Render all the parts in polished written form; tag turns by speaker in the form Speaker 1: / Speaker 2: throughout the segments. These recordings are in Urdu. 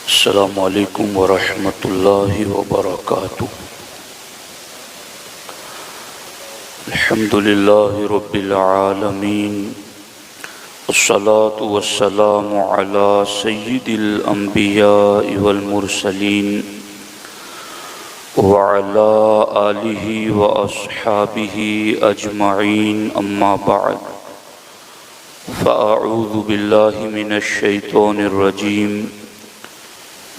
Speaker 1: السلام علیکم ورحمۃ اللہ وبرکاتہ۔ الحمد للہ رب العالمین، والصلاة والسلام علی سید الانبیاء والمرسلین وعلی آلہ واصحابہ اجمعین، اما بعد فاعوذ باللہ من الشیطان الرجیم،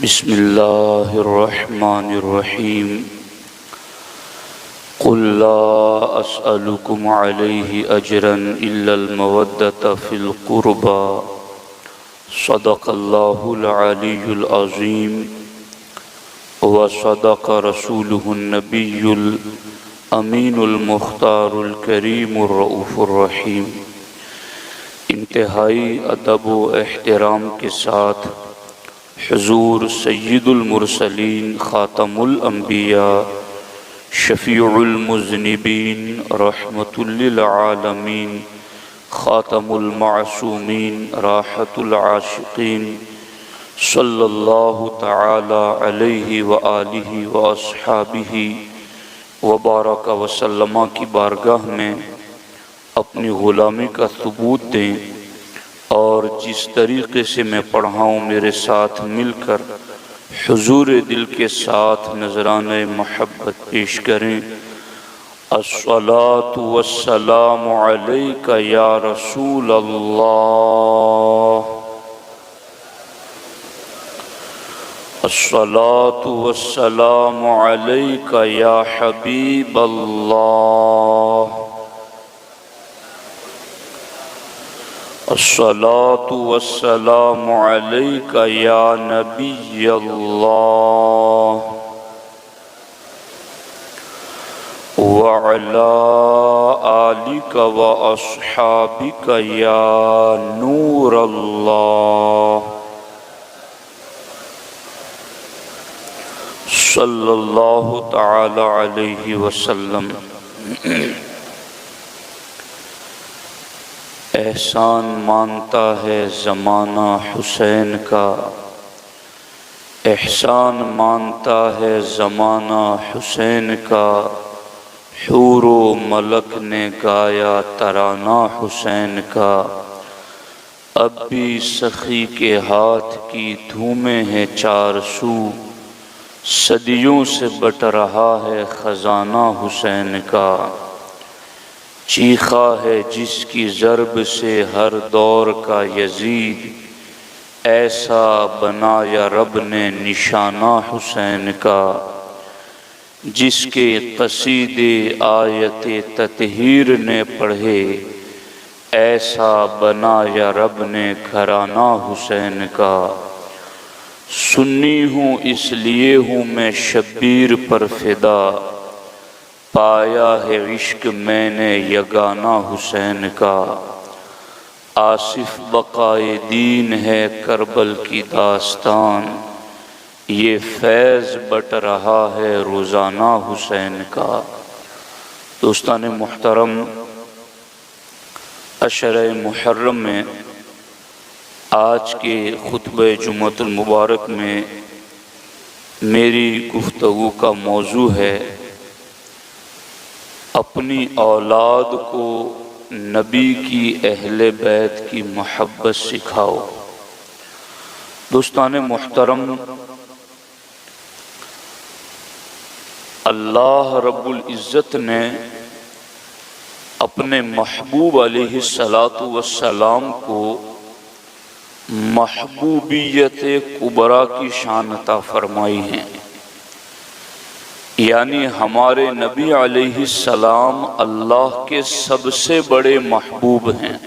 Speaker 1: بسم اللہ الرحمن الرحیم۔ قل لا اسألكم علیہ اجرا الا المودة فی القربى، صدق اللہ العلی العظیم وصدق رسولہ النبی الامین المختار الکریم الرؤوف الرحیم۔ انتہائی ادب و احترام کے ساتھ حضور سید المرسلین، خاتم الانبیاء، شفیع المذنبین، رحمت للعالمین، خاتم المعصومین، راحت العاشقین، صلی اللہ تعالی علیہ وآلہ واصحابہ وبارک وسلم کی بارگاہ میں اپنی غلامی کا ثبوت دیں، اور جس طریقے سے میں پڑھا ہوں میرے ساتھ مل کر حضور دل کے ساتھ نذرانہ محبت پیش کریں۔ الصلاۃ والسلام علیک یا رسول اللہ، الصلاۃ والسلام علیک یا حبیب اللہ، الصلاۃ والسلام علیک یا نبی اللہ، وعلی آلک واصحابک یا نور اللہ، صلی اللہ تعالی علیہ وسلم۔ احسان مانتا ہے زمانہ حسین کا، احسان مانتا ہے زمانہ حسین کا، حور و ملک نے گایا ترانہ حسین کا، اب بھی سخی کے ہاتھ کی دھومیں ہیں چار سو، صدیوں سے بٹ رہا ہے خزانہ حسین کا، چیخا ہے جس کی ضرب سے ہر دور کا یزید، ایسا بنایا رب نے نشانہ حسین کا، جس کے قصیدے آیت تطہیر نے پڑھے، ایسا بنایا رب نے گھرانہ حسین کا، سنی ہوں اس لیے ہوں میں شبیر پر فدا، پایا ہے عشق میں نے یگانہ حسین کا، آصف بقائے دین ہے کربل کی داستان، یہ فیض بٹ رہا ہے روزانہ حسین کا۔ دوستان محترم، عشرہ محرم میں آج کے خطبہ جمعۃ المبارک میں میری گفتگو کا موضوع ہے، اپنی اولاد کو نبی کی اہل بیت کی محبت سکھاؤ۔ دوستان محترم، اللہ رب العزت نے اپنے محبوب علیہ السلام کو محبوبیت کبریٰ کی شان عطا فرمائی ہے، یعنی ہمارے نبی علیہ السلام اللہ کے سب سے بڑے محبوب ہیں،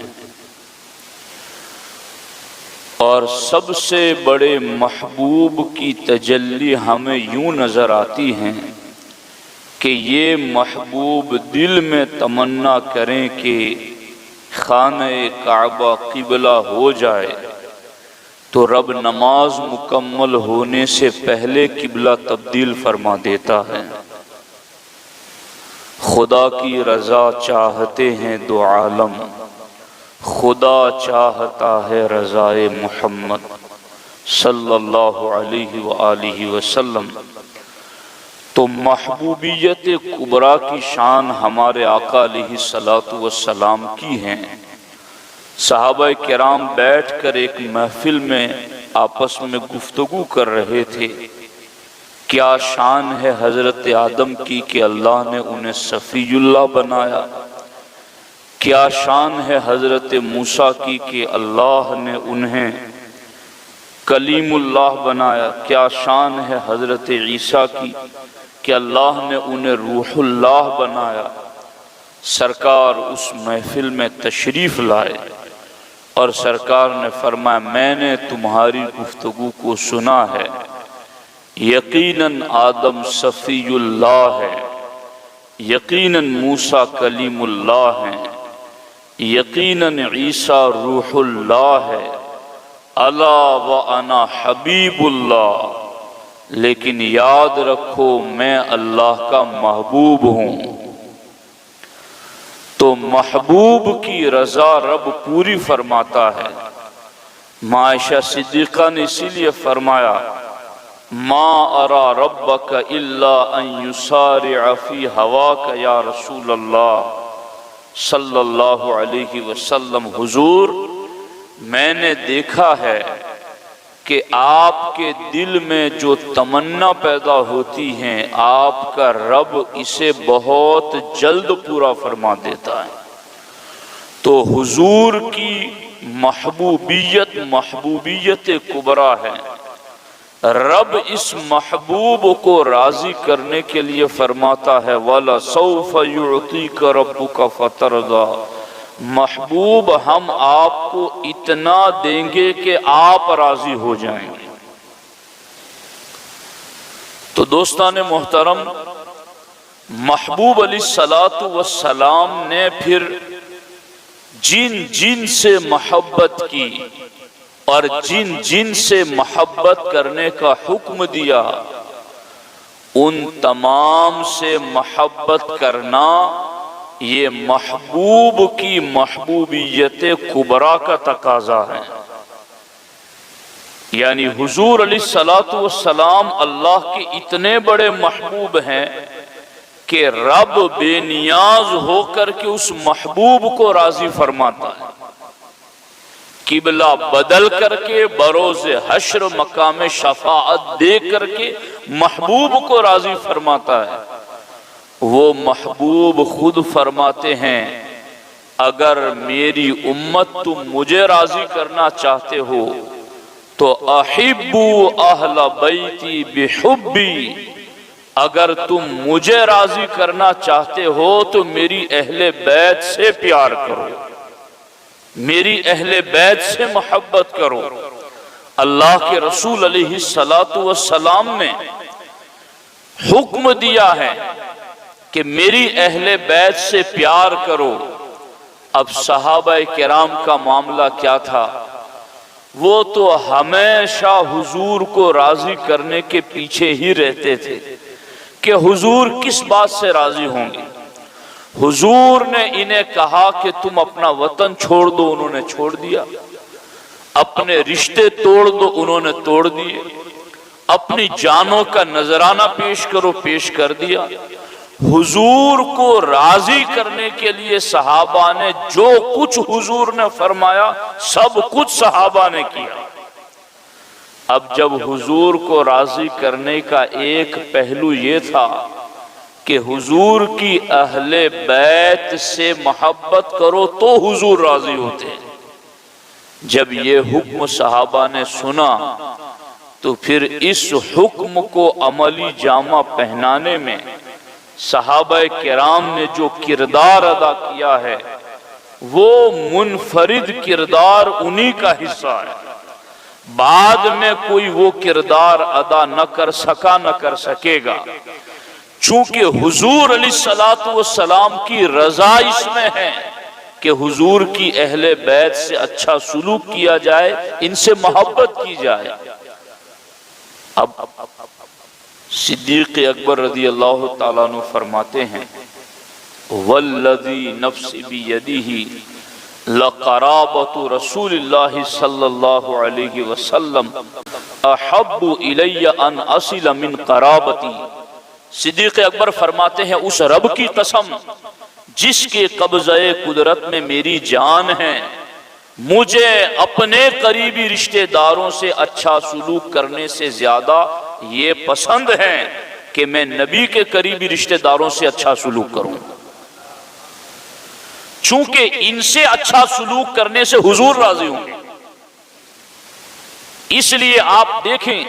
Speaker 1: اور سب سے بڑے محبوب کی تجلی ہمیں یوں نظر آتی ہیں کہ یہ محبوب دل میں تمنا کریں کہ خانہ کعبہ قبلہ ہو جائے تو رب نماز مکمل ہونے سے پہلے قبلہ تبدیل فرما دیتا ہے۔ خدا کی رضا چاہتے ہیں دو عالم، خدا چاہتا ہے رضائے محمد، صلی اللہ علیہ وآلہ وسلم۔ تو محبوبیت کبریٰ کی شان ہمارے آقا علیہ الصلوۃ والسلام کی ہیں۔ صحابہ کرام بیٹھ کر ایک محفل میں آپس میں گفتگو کر رہے تھے، کیا شان ہے حضرت آدم کی کہ اللہ نے انہیں صفی اللہ بنایا، کیا شان ہے حضرت موسیٰ کی کہ اللہ نے انہیں کلیم اللہ بنایا، کیا شان ہے حضرت عیسیٰ کی کہ اللہ نے انہیں روح اللہ بنایا۔ سرکار اس محفل میں تشریف لائے اور سرکار نے فرمایا میں نے تمہاری گفتگو کو سنا ہے، یقیناً آدم صفی اللہ ہے، یقیناً موسیٰ کلیم اللہ ہیں، یقیناً عیسیٰ روح اللہ ہے، الا وانا حبیب اللہ، لیکن یاد رکھو میں اللہ کا محبوب ہوں۔ تو محبوب کی رضا رب پوری فرماتا ہے۔ عائشہ صدیقہ نے اسی لیے فرمایا ما ارا ربک الا ان یسارع فی ہواک یا رسول اللہ صلی اللہ علیہ وسلم، حضور میں نے دیکھا ہے کہ آپ کے دل میں جو تمنا پیدا ہوتی ہیں آپ کا رب اسے بہت جلد پورا فرما دیتا ہے۔ تو حضور کی محبوبیت کبریٰ ہے۔ رب اس محبوب کو راضی کرنے کے لیے فرماتا ہے وَلَسَوْفَ يُعْطِيكَ رَبُّكَ فَتَرْضَىٰ، محبوب ہم آپ کو اتنا دیں گے کہ آپ راضی ہو جائیں گے۔ تو دوستان محترم، محبوب علیہ الصلوۃ والسلام نے پھر جن جن سے محبت کی اور جن جن سے محبت کرنے کا حکم دیا ان تمام سے محبت کرنا یہ محبوب کی محبوبیت کبریٰ کا تقاضا ہے۔ یعنی حضور علیہ الصلوۃ والسلام اللہ کے اتنے بڑے محبوب ہیں کہ رب بے نیاز ہو کر کے اس محبوب کو راضی فرماتا ہے، قبلہ بدل کر کے بروز حشر مقام شفاعت دے کر کے محبوب کو راضی فرماتا ہے۔ وہ محبوب خود فرماتے ہیں اگر میری امت تم مجھے راضی کرنا چاہتے ہو تو احبوا اہل بیتی بحبی، اگر تم مجھے راضی کرنا چاہتے ہو تو میری اہل بیت سے پیار کرو، میری اہل بیت سے محبت کرو۔ اللہ کے رسول علیہ الصلوۃ والسلام نے حکم دیا ہے کہ میری اہل بیت سے پیار کرو۔ اب صحابہ کرام کا معاملہ کیا تھا؟ وہ تو ہمیشہ حضور کو راضی کرنے کے پیچھے ہی رہتے تھے کہ حضور کس بات سے راضی ہوں گے۔ حضور نے انہیں کہا کہ تم اپنا وطن چھوڑ دو، انہوں نے چھوڑ دیا۔ اپنے رشتے توڑ دو، انہوں نے توڑ دیے۔ اپنی جانوں کا نذرانہ پیش کرو، پیش کر دیا۔ حضور کو راضی کرنے کے لیے صحابہ نے جو کچھ حضور نے فرمایا سب کچھ صحابہ نے کیا۔ اب جب حضور کو راضی کرنے کا ایک پہلو یہ تھا کہ حضور کی اہل بیت سے محبت کرو تو حضور راضی ہوتے ہیں۔ جب یہ حکم صحابہ نے سنا تو پھر اس حکم کو عملی جامہ پہنانے میں صحابہ کرام نے جو کردار ادا کیا ہے وہ منفرد کردار انہی کا حصہ ہے۔ بعد میں کوئی وہ کردار ادا نہ کر سکا، نہ کر سکے گا، چونکہ حضور علیہ الصلوۃ والسلام کی رضا اس میں ہے کہ حضور کی اہل بیت سے اچھا سلوک کیا جائے، ان سے محبت کی جائے۔ اب صدیق اکبر رضی اللہ تعالیٰ عنہ فرماتے ہیں والذی نفس بیدہ لقرابۃ رسول اللہ صلی اللہ علیہ وسلم احب الی ان اصل من قرابتی۔ صدیق اکبر فرماتے ہیں اس رب کی قسم جس کے قبضہ قدرت میں میری جان ہے، مجھے اپنے قریبی رشتہ داروں سے اچھا سلوک کرنے سے زیادہ یہ پسند ہے کہ میں نبی کے قریبی رشتہ داروں سے اچھا سلوک کروں، چونکہ ان سے اچھا سلوک کرنے سے حضور راضی ہوں گے۔ اس لیے آپ دیکھیں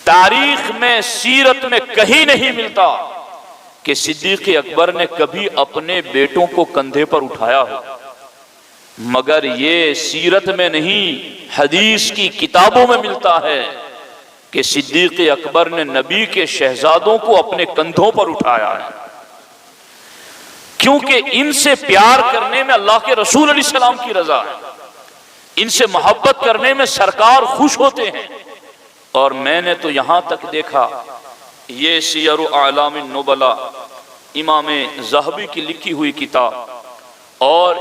Speaker 1: تاریخ میں، سیرت میں کہیں نہیں ملتا کہ صدیق اکبر نے کبھی اپنے بیٹوں کو کندھے پر اٹھایا ہو، مگر یہ سیرت میں نہیں حدیث کی کتابوں میں ملتا ہے کہ صدیق اکبر نے نبی کے شہزادوں کو اپنے کندھوں پر اٹھایا ہے، کیونکہ ان سے پیار کرنے میں اللہ کے رسول علیہ السلام کی رضا ہے، ان سے محبت کرنے میں سرکار خوش ہوتے ہیں۔ اور میں نے تو یہاں تک دیکھا، یہ سیر اعلام النبلاء امام ذہبی کی لکھی ہوئی کتاب، اور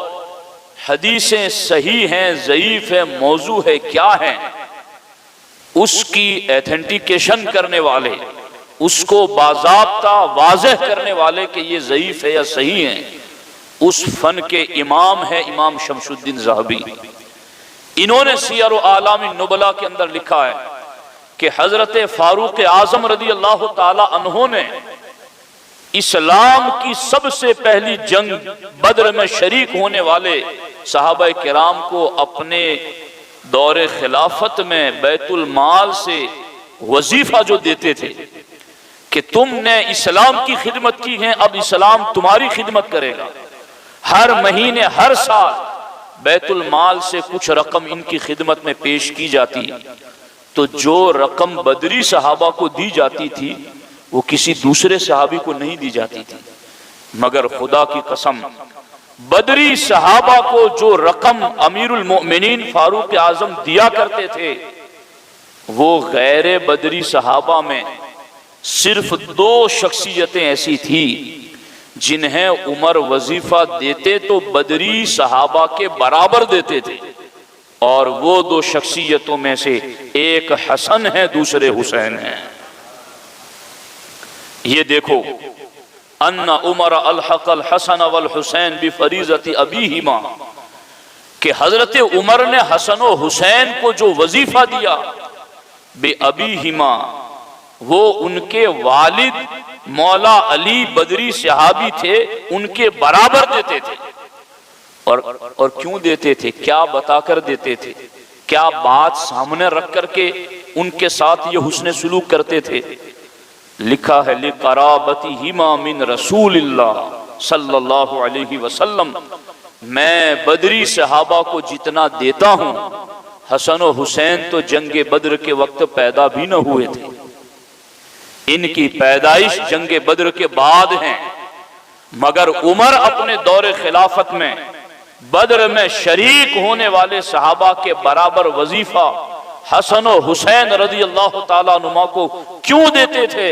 Speaker 1: حدیثیں صحیح ہیں، ضعیف ہے، موضوع ہے، کیا ہے، اس کی ایتھنٹیکیشن کرنے والے، اس کو باضابطہ واضح کرنے والے کہ یہ ضعیف ہے یا صحیح ہے، اس فن کے امام ہے امام شمس الدین ذہبی۔ انہوں نے سیر اعلام النبلاء کے اندر لکھا ہے کہ حضرت فاروق اعظم رضی اللہ تعالی عنہ نے اسلام کی سب سے پہلی جنگ بدر میں شریک ہونے والے صحابہ کرام کو اپنے دور خلافت میں بیت المال سے وظیفہ جو دیتے تھے کہ تم نے اسلام کی خدمت کی ہے، اب اسلام تمہاری خدمت کرے گا، ہر مہینے ہر سال بیت المال سے کچھ رقم ان کی خدمت میں پیش کی جاتی، تو جو رقم بدری صحابہ کو دی جاتی تھی وہ کسی دوسرے صحابی کو نہیں دی جاتی تھی، مگر خدا کی قسم بدری صحابہ کو جو رقم امیر المؤمنین فاروق اعظم دیا کرتے تھے، وہ غیر بدری صحابہ میں صرف 2 شخصیتیں ایسی تھی جنہیں عمر وظیفہ دیتے تو بدری صحابہ کے برابر دیتے تھے، اور وہ 2 شخصیتوں میں سے ایک حسن ہے، دوسرے حسین ہیں۔ یہ دیکھو ان عمر الحق الحسن والحسین بفریضۃ ابیہما، کہ حضرت عمر نے حسن و حسین کو جو وظیفہ دیا بے ابیہما، وہ ان کے والد مولا علی بدری صحابی تھے، ان کے برابر دیتے تھے۔ اور کیوں دیتے تھے؟ کیا بتا کر دیتے تھے؟ کیا بات سامنے رکھ کر کے ان کے ساتھ یہ حسن سلوک کرتے تھے؟ لکھا ہے لِقَرَابَتِهِمَا مِن رسول اللہ صلی اللہ علیہ وسلم، میں بدری صحابہ کو جتنا دیتا ہوں، حسن و حسین تو جنگ بدر کے وقت پیدا بھی نہ ہوئے تھے، ان کی پیدائش جنگ بدر کے بعد ہیں، مگر عمر اپنے دور خلافت میں بدر میں شریک ہونے والے صحابہ کے برابر وظیفہ حسن و حسین رضی اللہ تعالیٰ عنہما کو کیوں دیتے تھے؟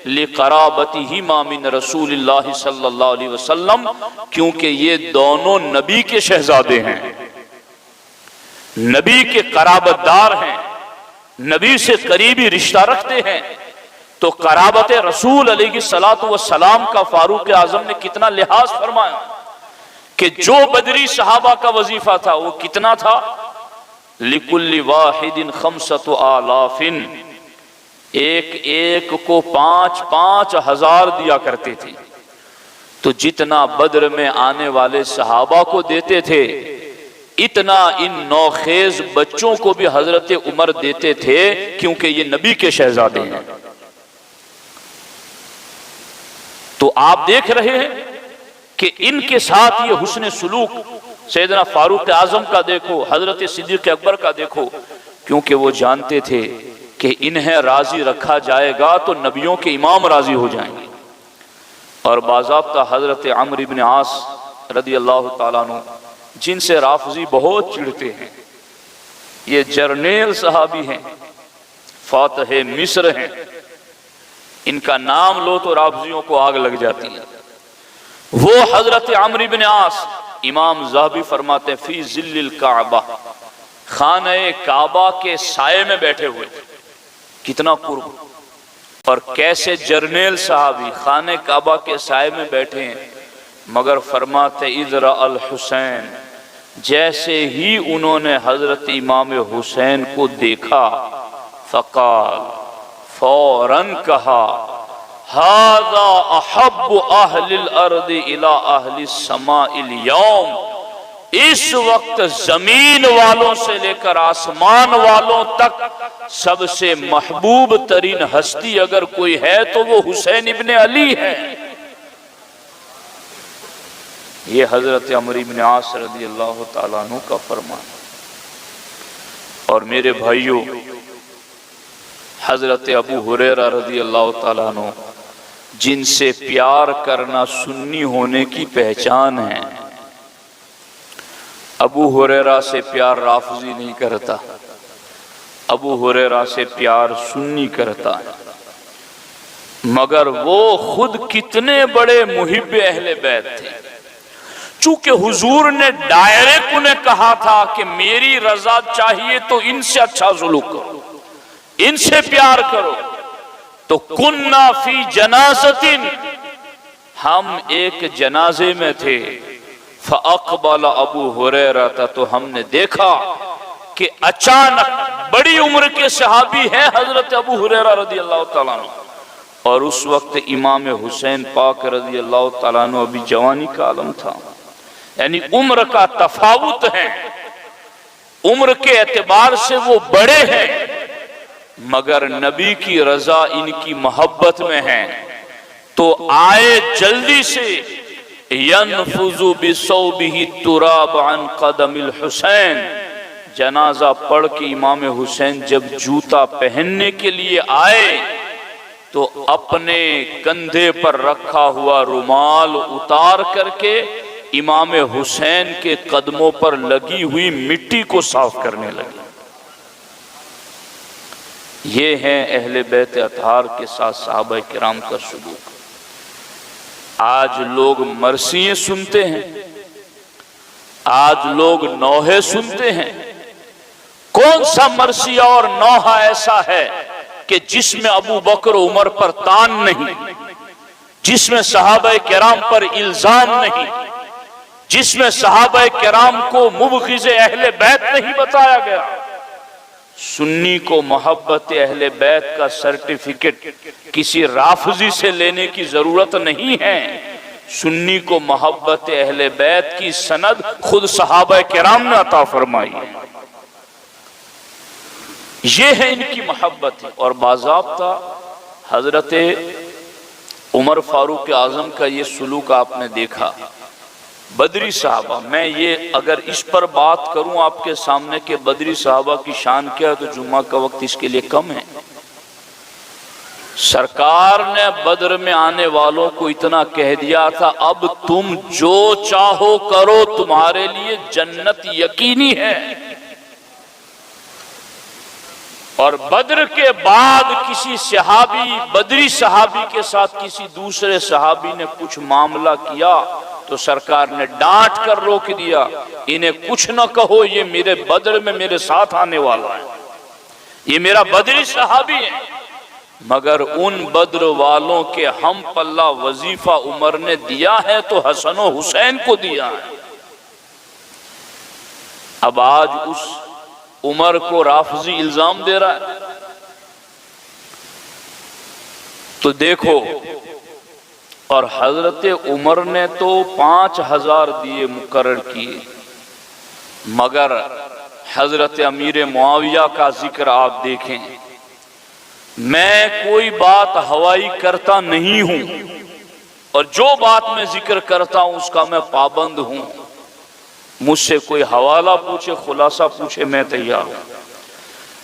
Speaker 1: لِقَرَابَتِهِمَا مِن رسول اللہ صلی اللہ علیہ وسلم، کیونکہ یہ دونوں نبی کے شہزادے ہیں، نبی کے قرابت دار ہیں، نبی سے قریبی رشتہ رکھتے ہیں، تو قرابت رسول علیہ السلام کا فاروق اعظم نے کتنا لحاظ فرمایا کہ جو بدری صحابہ کا وظیفہ تھا وہ کتنا تھا؟ لِكُلِّ وَاحِدٍ خَمْسَةُ آلَافٍ، ایک ایک کو 5,5 ہزار دیا کرتے تھے، تو جتنا بدر میں آنے والے صحابہ کو دیتے تھے اتنا ان نوخیز بچوں کو بھی حضرت عمر دیتے تھے، کیونکہ یہ نبی کے شہزادے ہیں۔ تو آپ دیکھ رہے ہیں کہ ان کے ساتھ یہ حسن سلوک سیدنا فاروق اعظم کا دیکھو، حضرت صدیق اکبر کا دیکھو، کیونکہ وہ جانتے تھے کہ انہیں راضی رکھا جائے گا تو نبیوں کے امام راضی ہو جائیں گے۔ اور باضابطہ حضرت عمرو بن عاص رضی اللہ تعالیٰ عنہ، جن سے رافضی بہت چڑھتے ہیں، یہ جرنیل صحابی ہیں، فاتح مصر ہیں، ان کا نام لو تو رافضیوں کو آگ لگ جاتی ہے۔ وہ حضرت عمرو بن عاص، امام ذہبی فرماتے ہیں فی ظل الکعبہ، خانہ کعبہ کے سائے میں بیٹھے ہوئے تھے، کتنا قرب، اور کیسے جرنیل صحابی خانہ کعبہ کے سائے میں بیٹھے ہیں، مگر فرماتے اذ رأى الحسین، جیسے ہی انہوں نے حضرت امام حسین کو دیکھا، فقال، فوراً کہا، ھذا احب اہل الارض الی اہل السماء اليوم، اس وقت زمین والوں سے لے کر آسمان والوں تک سب سے محبوب ترین ہستی اگر کوئی ہے تو وہ حسین ابن علی ہے۔ یہ حضرت عمرو بن عاص رضی اللہ تعالیٰ عنہ کا فرمان۔ اور میرے بھائیوں، حضرت ابو ہریرہ رضی اللہ تعالیٰ عنہ، جن سے پیار کرنا سنی ہونے کی پہچان ہے، ابو ہریرہ سے پیار رافضی نہیں کرتا، ابو ہریرہ سے پیار سنی کرتا ہے، مگر وہ خود کتنے بڑے محب اہل بیت تھے۔ چونکہ حضور نے ڈائریکٹ انہیں کہا تھا کہ میری رضا چاہیے تو ان سے اچھا سلوک کرو، ان سے پیار کرو، تو کننا فی جنازۃ، ہم ایک جنازے میں تھے، فاقبل ابو ہریرہ، تو ہم نے دیکھا کہ اچانک بڑی عمر کے صحابی ہیں حضرت ابو ہریرہ رضی اللہ تعالیٰ عنہ، اور اس وقت امام حسین پاک رضی اللہ تعالیٰ عنہ ابھی جوانی کا عالم تھا، یعنی عمر کا تفاوت ہے، عمر کے اعتبار سے وہ بڑے ہیں، مگر نبی کی رضا ان کی محبت میں ہے، تو آئے جلدی سے، ينفذ بثوبه التراب عن قدم الحسین، جنازہ پڑھ کے امام حسین جب جوتا پہننے کے لیے آئے تو اپنے کندھے پر رکھا ہوا رومال اتار کر کے امام حسین کے قدموں پر لگی ہوئی مٹی کو صاف کرنے لگے۔ یہ ہیں اہل بیت اطہار کے ساتھ صحابہ کرام کا سلوک۔ آج لوگ مرثیے سنتے ہیں، آج لوگ نوحے سنتے ہیں، کون سا مرثیہ اور نوحہ ایسا ہے کہ جس میں ابو بکر و عمر پر تان نہیں، جس میں صحابہ کرام پر الزام نہیں، جس میں صحابہ کرام کو مبغض اہل بیت نہیں بتایا گیا؟ سنی کو محبت اہل بیت کا سرٹیفکیٹ کسی رافضی سے لینے کی ضرورت نہیں ہے، سنی کو محبت اہل بیت کی سند خود صحابہ کرام نے عطا فرمائی ہے۔ یہ ہے ان کی محبت، اور باضابطہ حضرت عمر فاروق اعظم کا یہ سلوک آپ نے دیکھا۔ بدری صحابہ، میں یہ اگر اس پر بات کروں آپ کے سامنے کہ بدری صحابہ کی شان کیا ہے تو جمعہ کا وقت اس کے لیے کم ہے۔ سرکار نے بدر میں آنے والوں کو اتنا کہہ دیا تھا، اب تم جو چاہو کرو، تمہارے لیے جنت یقینی ہے۔ اور بدر کے بعد کسی صحابی، بدری صحابی کے ساتھ کسی دوسرے صحابی نے کچھ معاملہ کیا تو سرکار نے ڈانٹ کر روک دیا، انہیں کچھ نہ کہو، یہ میرے بدر میں میرے ساتھ آنے والا ہے، یہ میرا بدری صحابی ہے۔ مگر ان بدر والوں کے ہم پلہ وظیفہ عمر نے دیا ہے تو حسن و حسین کو دیا ہے۔ اب آج اس عمر کو رافضی الزام دے رہا ہے، تو دیکھو، اور حضرت عمر نے تو 5000 دیے مقرر کیے، مگر حضرت امیر معاویہ کا ذکر آپ دیکھیں، میں کوئی بات ہوائی کرتا نہیں ہوں، اور جو بات میں ذکر کرتا ہوں اس کا میں پابند ہوں، مجھ سے کوئی حوالہ پوچھے، خلاصہ پوچھے، میں تیار ہوں۔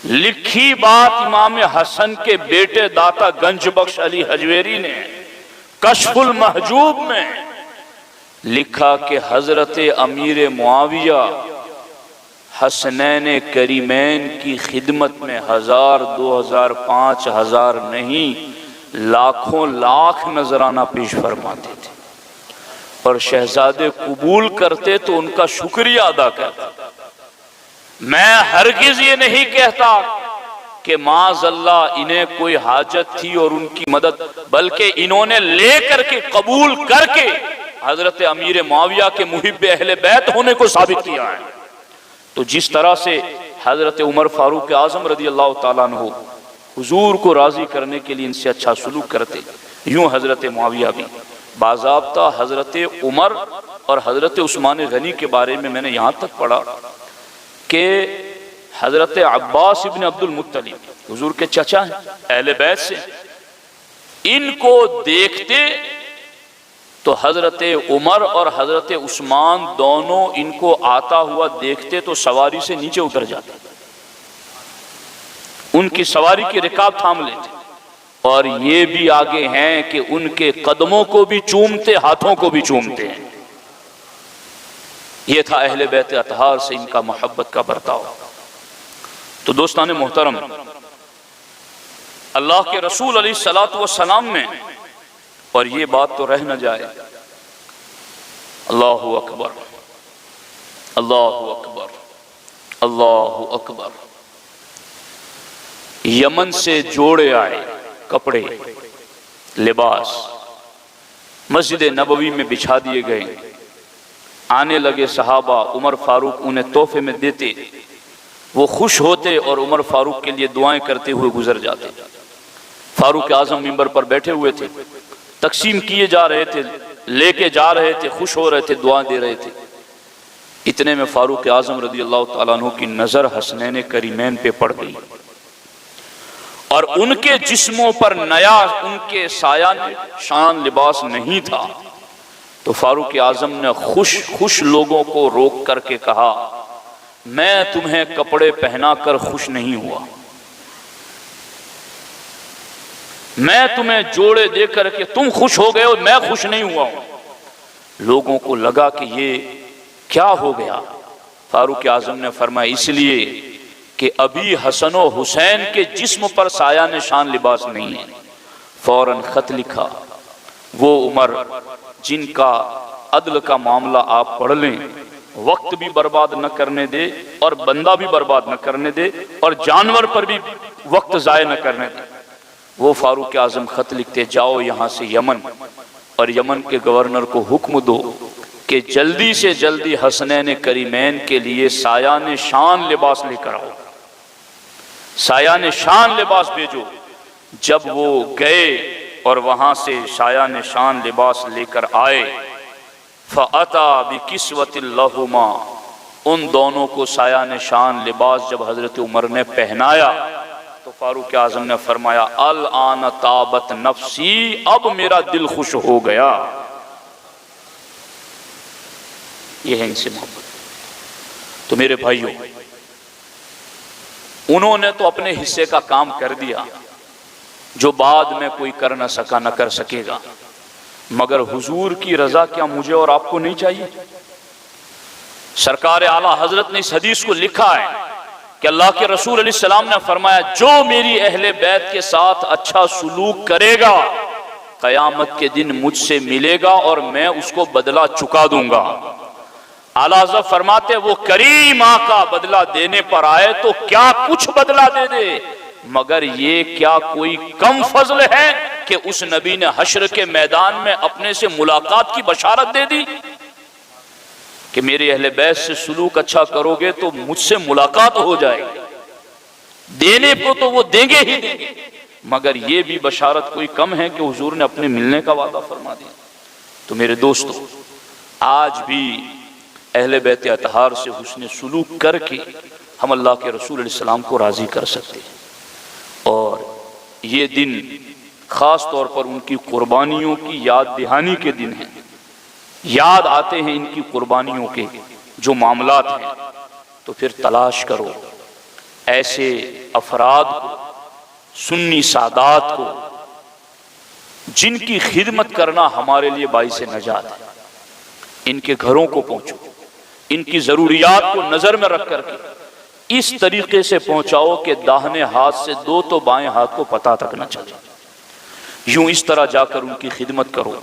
Speaker 1: لکھی بات امام حسن کے بیٹے داتا گنج بخش علی حجویری نے کشف المحجوب میں لکھا کہ حضرت امیر معاویہ حسنین کریمین کی خدمت میں 1000 2000 5000 نہیں، لاکھوں لاکھ نذرانہ پیش فرماتے تھے، اور شہزادے قبول کرتے تو ان کا شکریہ ادا کرتے۔ میں ہرگز یہ نہیں کہتا کہ معاذ اللہ انہیں کوئی حاجت تھی اور ان کی مدد، بلکہ انہوں نے لے کر کے قبول کر کے حضرت امیر معاویہ کے محب اہل بیت ہونے کو ثابت کیا ہے۔ تو جس طرح سے حضرت عمر فاروق اعظم رضی اللہ تعالیٰ عنہ حضور کو راضی کرنے کے لیے ان سے اچھا سلوک کرتے، یوں حضرت معاویہ بھی باضابطہ حضرت عمر اور حضرت عثمان غنی کے بارے میں نے یہاں تک پڑھا کہ حضرت عباس ابن عبد المطلب حضور کے چچا ہیں، اہل بیت سے، ان کو دیکھتے تو حضرت عمر اور حضرت عثمان دونوں ان کو آتا ہوا دیکھتے تو سواری سے نیچے اتر جاتے، ان کی سواری کی رکاب تھام لیتے، اور یہ بھی آگے ہیں کہ ان کے قدموں کو بھی چومتے، ہاتھوں کو بھی چومتے ہیں۔ یہ تھا اہل بیت اطہار سے ان کا محبت کا برتاؤ۔ تو دوستان محترم، اللہ کے رسول علیہ الصلوۃ والسلام نے، اور یہ بات تو رہ نہ جائے، اللہ اکبر اللہ اکبر اللہ اکبر، یمن سے جوڑے آئے کپڑے، لباس مسجد نبوی میں بچھا دیے گئے، آنے لگے صحابہ، عمر فاروق انہیں تحفے میں دیتے، وہ خوش ہوتے اور عمر فاروق کے لیے دعائیں کرتے ہوئے گزر جاتے۔ فاروق اعظم منبر پر بیٹھے ہوئے تھے، تقسیم کیے جا رہے تھے، لے کے جا رہے تھے، خوش ہو رہے تھے، دعائیں دے رہے تھے۔ اتنے میں فاروق اعظم رضی اللہ تعالیٰ عنہ کی نظر حسنین کریمین پہ پڑ گئی، اور ان کے جسموں پر نیا ان کے سایہ شان لباس نہیں تھا۔ تو فاروق اعظم نے خوش لوگوں کو روک کر کے کہا، میں تمہیں کپڑے پہنا کر خوش نہیں ہوا، میں تمہیں جوڑے دے کر کے تم خوش ہو گئے ہو، میں خوش نہیں ہوا ہوں۔ لوگوں کو لگا کہ یہ کیا ہو گیا؟ فاروق اعظم نے فرمایا، اس لیے کہ ابھی حسن و حسین کے جسم پر سایہ نشان لباس نہیں ہے۔ فوراً خط لکھا، وہ عمر جن کا عدل کا معاملہ آپ پڑھ لیں، وقت بھی برباد نہ کرنے دے اور بندہ بھی برباد نہ کرنے دے اور جانور پر بھی وقت ضائع نہ کرنے دے۔ وہ فاروق اعظم خط لکھتے، جاؤ یہاں سے یمن، اور یمن کے گورنر کو حکم دو کہ جلدی سے جلدی حسنین کریمین کے لیے سایہ شان لباس لے کر آؤ، سایہ شان لباس بھیجو۔ جب وہ گئے اور وہاں سے سایہ شان لباس لے کر آئے، فَأَتَى بِكِسْوَةٍ لَهُمَا، ان دونوں کو سایہ شان لباس جب حضرت عمر نے پہنایا تو فاروق اعظم نے فرمایا، الآن طابت نفسی، اب میرا دل خوش ہو گیا۔ یہ ہے ان سے محبت۔ تو میرے بھائیوں، انہوں نے تو اپنے حصے کا کام کر دیا جو بعد میں کوئی کر نہ سکا، نہ کر سکے گا، مگر حضور کی رضا کیا مجھے اور آپ کو نہیں چاہیے؟ سرکار اعلیٰ حضرت نے اس حدیث کو لکھا ہے کہ اللہ کے رسول علیہ السلام نے فرمایا، جو میری اہل بیت کے ساتھ اچھا سلوک کرے گا قیامت کے دن مجھ سے ملے گا اور میں اس کو بدلہ چکا دوں گا۔ اعلیٰ حضرت فرماتے، وہ کریم آقا بدلہ دینے پر آئے تو کیا کچھ بدلہ دے دے، مگر یہ کیا کوئی کم فضل ہے کہ اس نبی نے حشر کے میدان میں اپنے سے ملاقات کی بشارت دے دی کہ میرے اہل بیت سے سلوک اچھا کرو گے تو مجھ سے ملاقات ہو جائے گی۔ دینے کو تو وہ دیں گے ہی دیں گے، مگر یہ بھی بشارت کوئی کم ہے کہ حضور نے اپنے ملنے کا وعدہ فرما دیا۔ تو میرے دوستو، آج بھی اہل بیت اطہار سے حسن سلوک کر کے ہم اللہ کے رسول علیہ السلام کو راضی کر سکتے ہیں، اور یہ دن خاص طور پر ان کی قربانیوں کی یاد دہانی کے دن ہیں۔ یاد آتے ہیں ان کی قربانیوں کے جو معاملات ہیں، تو پھر تلاش کرو ایسے افراد کو، سنی سادات کو، جن کی خدمت کرنا ہمارے لیے باعث نجات ہے۔ ان کے گھروں کو پہنچو، ان کی ضروریات کو نظر میں رکھ کر کے اس طریقے سے پہنچاؤ کہ داہنے ہاتھ سے دو تو بائیں ہاتھ کو پتہ تک نہ چلے۔ یوں اس طرح جا کر ان کی خدمت کرو،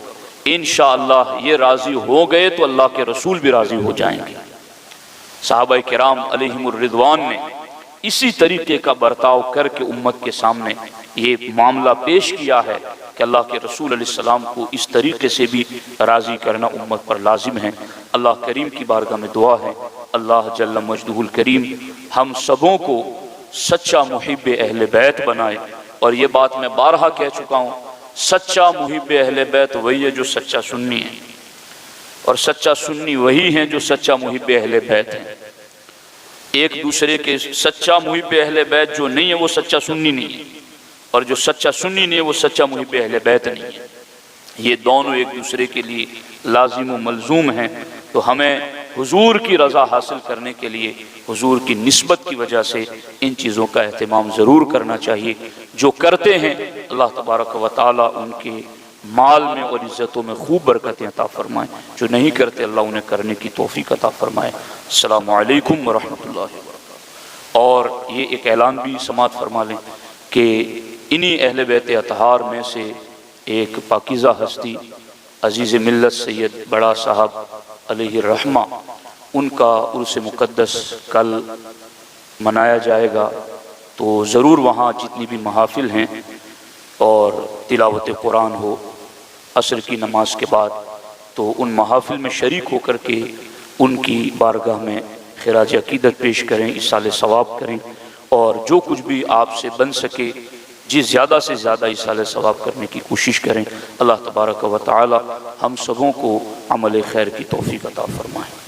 Speaker 1: انشاءاللہ یہ راضی ہو گئے تو اللہ کے رسول بھی راضی ہو جائیں گے۔ صحابہ کرام علیہم الرضوان نے اسی طریقے کا برتاؤ کر کے امت کے سامنے یہ معاملہ پیش کیا ہے کہ اللہ کے رسول علیہ السلام کو اس طریقے سے بھی راضی کرنا امت پر لازم ہے۔ اللہ کریم کی بارگاہ میں دعا ہے اللہ جل مجدہ الکریم ہم سبوں کو سچا محب اہل بیت بنائے۔ اور یہ بات میں بارہا کہہ چکا ہوں، سچا محب اہل بیت وہی ہے جو سچا سنی ہے، اور سچا سنی وہی ہے جو سچا محب اہل بیت ہے۔ ایک دوسرے کے سچا محب اہل بیت جو نہیں ہے وہ سچا سنی نہیں ہے، اور جو سچا سنی نہیں ہے وہ سچا محب اہل بیت نہیں ہے۔ یہ دونوں ایک دوسرے کے لیے لازم و ملزوم ہیں۔ تو ہمیں حضور کی رضا حاصل کرنے کے لیے حضور کی نسبت کی وجہ سے ان چیزوں کا اہتمام ضرور کرنا چاہیے۔ جو کرتے ہیں اللہ تبارک و تعالی ان کے مال میں اور عزتوں میں خوب برکتیں عطا فرمائیں، جو نہیں کرتے اللہ انہیں کرنے کی توفیق عطا فرمائے۔ السلام علیکم ورحمۃ اللہ وبرکاتہ۔ اور یہ ایک اعلان بھی سماعت فرما لیں کہ انہی اہل بیت اطہار میں سے ایک پاکیزہ ہستی عزیز ملت سید بڑا صاحب علیہ الرحمہ، ان کا عرس مقدس کل منایا جائے گا، تو ضرور وہاں جتنی بھی محافل ہیں اور تلاوت قرآن ہو عصر کی نماز کے بعد، تو ان محافل میں شریک ہو کر کے ان کی بارگاہ میں خراج عقیدت پیش کریں، ایصال ثواب کریں، اور جو کچھ بھی آپ سے بن سکے جی زیادہ سے زیادہ ایصال ثواب کرنے کی کوشش کریں۔ اللہ تبارک و تعالی ہم سبوں کو عمل خیر کی توفیق عطا فرمائے۔